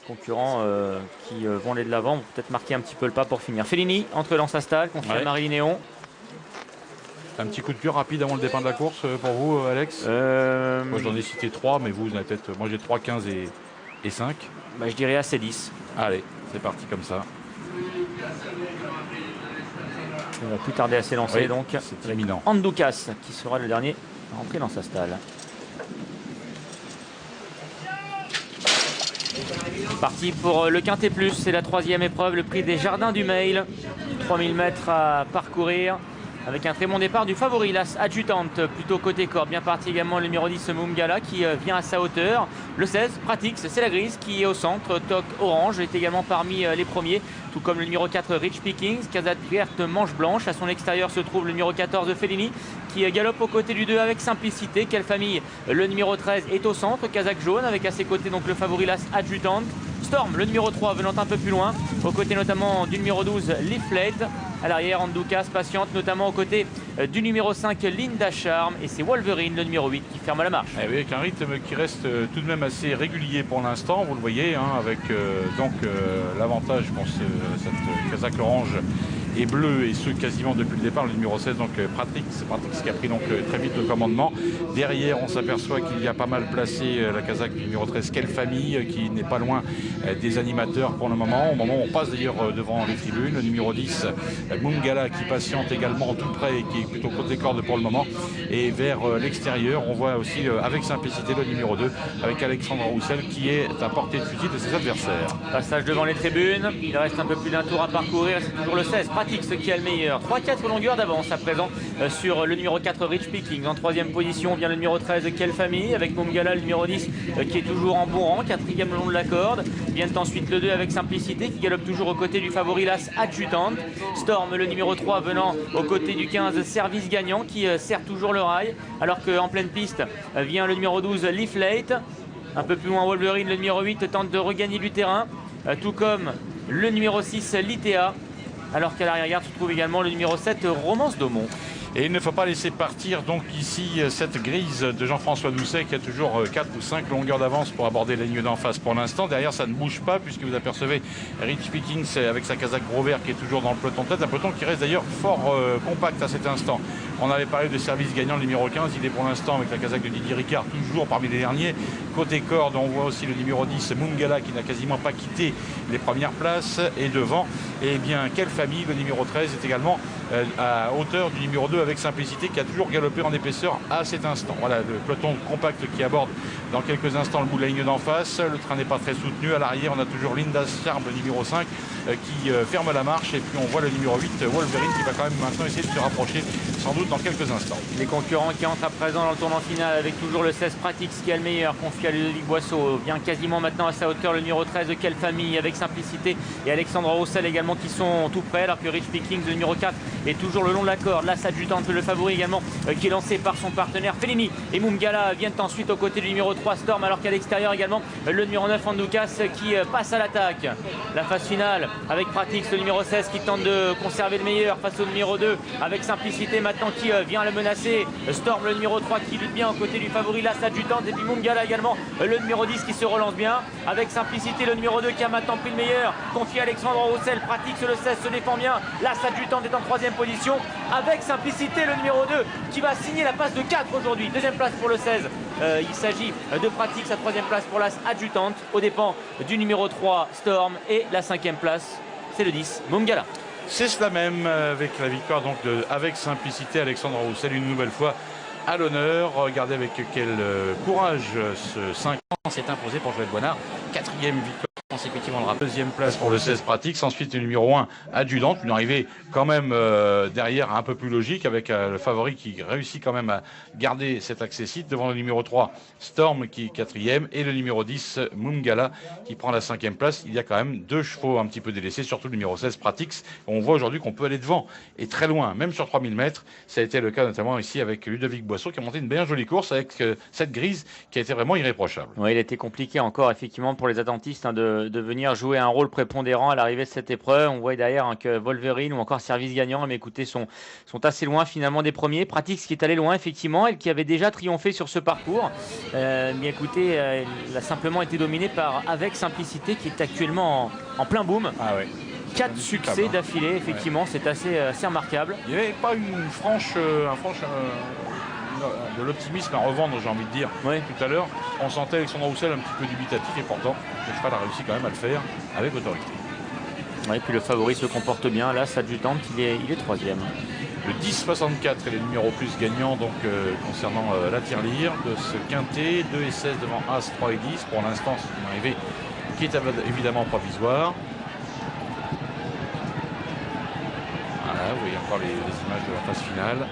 concurrents qui vont aller de l'avant vont peut-être marquer un petit peu le pas pour finir. Fellini entre Lens-Astal, confié à Marie Néon. Un petit coup de cœur rapide avant le départ de la course pour vous, Alex. Moi j'en ai cité 3, mais vous en avez peut-être. Moi j'ai 3, 15 et 5. Bah, je dirais assez 10. Allez, c'est parti comme ça. On va plus tarder à s'élancer donc. C'est imminent. Andoukas qui sera le dernier à entrer dans sa stalle. Parti pour le Quintet Plus, c'est la 3e épreuve, le prix des Jardins du Mail. 3000 mètres à parcourir. Avec un très bon départ du favori, l'As Adjutante, plutôt côté corde. Bien parti également le numéro 10, Mumgala, qui vient à sa hauteur. Le 16, Pratix, c'est la grise qui est au centre. Toc Orange est également parmi les premiers. Tout comme le numéro 4, Rich Pickings. Casate verte, manche blanche. À son extérieur se trouve le numéro 14, Fellini, qui galope aux côtés du 2 avec simplicité. Quelle famille? Le numéro 13 est au centre. Casaque jaune, avec à ses côtés donc le favori, l'As Adjutante. Storm, le numéro 3, venant un peu plus loin, aux côtés notamment du numéro 12, Leaflet. À l'arrière, Andoukas patiente, notamment aux côtés du numéro 5, Linda Charm. Et c'est Wolverine, le numéro 8, qui ferme la marche. Et oui, avec un rythme qui reste tout de même assez régulier pour l'instant, vous le voyez, hein, avec l'avantage pour cette casaque orange et bleu, et ce quasiment depuis le départ, le numéro 16, donc Pratix qui a pris donc très vite le commandement. Derrière, on s'aperçoit qu'il y a pas mal placé la casaque du numéro 13, Quelle Famille, qui n'est pas loin des animateurs pour le moment. Au moment où on passe d'ailleurs devant les tribunes, le numéro 10, Mumgala, qui patiente également tout près et qui est plutôt côté corde pour le moment. Et vers l'extérieur, on voit aussi avec simplicité le numéro 2, avec Alexandre Roussel, qui est à portée de fusil de ses adversaires. Passage devant les tribunes, il reste un peu plus d'un tour à parcourir, c'est toujours le 16, Pratix qui a le meilleur. 3-4 longueurs d'avance à présent sur le numéro 4, Rich Pickings. En 3e position vient le numéro 13, Quelle Famille, avec Mumgala, le numéro 10 qui est toujours en bon rang, 4e le long de la corde. Viennent ensuite le 2 avec simplicité, qui galope toujours aux côtés du favori, l'As Adjutante. Storm, le numéro 3, venant aux côtés du 15, Service Gagnant, qui sert toujours le rail, alors qu'en pleine piste vient le numéro 12, Leaflet. Un peu plus loin, Wolverine, le numéro 8, tente de regagner du terrain, tout comme le numéro 6, Litea, alors qu'à l'arrière-garde se trouve également le numéro 7, Romance d'Aumont. Et il ne faut pas laisser partir donc ici cette grise de Jean-François Doucet, qui a toujours 4 ou 5 longueurs d'avance pour aborder la ligne d'en face pour l'instant. Derrière, ça ne bouge pas, puisque vous apercevez Rich Pickings avec sa casaque gros vert qui est toujours dans le peloton de tête. Un peloton qui reste d'ailleurs fort compact à cet instant. On avait parlé de Service Gagnant, le numéro 15. Il est pour l'instant avec la casaque de Didier Ricard, toujours parmi les derniers. Côté corde, on voit aussi le numéro 10, Mumgala, qui n'a quasiment pas quitté les premières places. Et devant, eh bien, Quelle Famille, le numéro 13, est également à hauteur du numéro 2 avec simplicité, qui a toujours galopé en épaisseur à cet instant. Voilà le peloton compact qui aborde dans quelques instants le bout de la ligne d'en face. Le train n'est pas très soutenu. À l'arrière, on a toujours Linda Charm, le numéro 5, qui ferme la marche. Et puis on voit le numéro 8, Wolverine, qui va quand même maintenant essayer de se rapprocher, sans doute dans quelques instants. Les concurrents qui entrent à présent dans le tournant final, avec toujours le 16 Pratix qui est le meilleur, confié à Ludovic Boisseau. Vient quasiment maintenant à sa hauteur le numéro 13 de Quelle Famille, avec simplicité, et Alexandre Roussel également, qui sont tout près, alors que Rich Pickings, le numéro 4, est toujours le long de la corde. L'As Adjutante, le favori également, qui est lancé par son partenaire Fellini. Et Mumgala viennent ensuite aux côtés du numéro 3 Storm, alors qu'à l'extérieur également le numéro 9 Andoukas qui passe à l'attaque. La phase finale avec Pratix, le numéro 16, qui tente de conserver le meilleur face au numéro 2, avec simplicité maintenant qui vient le menacer. Storm, le numéro 3, qui lutte bien aux côtés du favori, l'As Adjutante. Et puis Mumgala également, le numéro 10, qui se relance bien, avec simplicité le numéro 2 qui a maintenant pris le meilleur, confié à Alexandre Roussel. Pratix, le 16, se défend bien. L'As Adjutante est en 3e position, avec simplicité le numéro 2 qui va signer la passe de 4 aujourd'hui. 2e place pour le 16. Il s'agit de Pratix, à 3e place pour l'As Adjutante, aux dépens du numéro 3 Storm, et la 5e place, c'est le 10 Mumgala. C'est cela même, avec la victoire donc avec simplicité, Alexandre Roussel une nouvelle fois à l'honneur. Regardez avec quel courage ce 5 ans s'est imposé pour Joël Boinard. 4e victoire consécutivement, on le rappelle. 2e place pour le 16 Pratix. Ensuite le numéro 1 Adjudante, une arrivée quand même derrière un peu plus logique, avec le favori qui réussit quand même à garder cet accessite devant le numéro 3 Storm qui est 4e, et le numéro 10 Mumgala qui prend la 5e place. Il y a quand même 2 chevaux un petit peu délaissés, surtout le numéro 16 Pratix. On voit aujourd'hui qu'on peut aller devant et très loin, même sur 3000 mètres. Ça a été le cas notamment ici avec Ludovic Boisseau, qui a monté une bien jolie course avec cette grise qui a été vraiment irréprochable. Oui, il a été compliqué encore effectivement pour les attentistes de de venir jouer un rôle prépondérant à l'arrivée de cette épreuve. On voit derrière hein, que Wolverine ou encore Service Gagnant, mais écoutez, sont assez loin finalement des premiers. Pratix qui est allé loin effectivement et qui avait déjà triomphé sur ce parcours. Mais écoutez, il a simplement été dominé par Avec Simplicité qui est actuellement en plein boom. Ah ouais. 4 succès d'affilée, effectivement, c'est assez remarquable. Il n'y avait pas une franche, de l'optimisme à revendre, j'ai envie de dire. Oui. Tout à l'heure, on sentait Alexandre Roussel un petit peu dubitatif et pourtant, le cheval a réussi quand même à le faire avec autorité. Oui, puis le favori se comporte bien. Là, Sadjutant, il est troisième. Le 10-64 est le numéro plus gagnant donc concernant la tirelire de ce quintet. 2 et 16 devant As, 3 et 10. Pour l'instant, c'est une arrivée qui est évidemment provisoire. Voilà, vous voyez encore les images de la phase finale.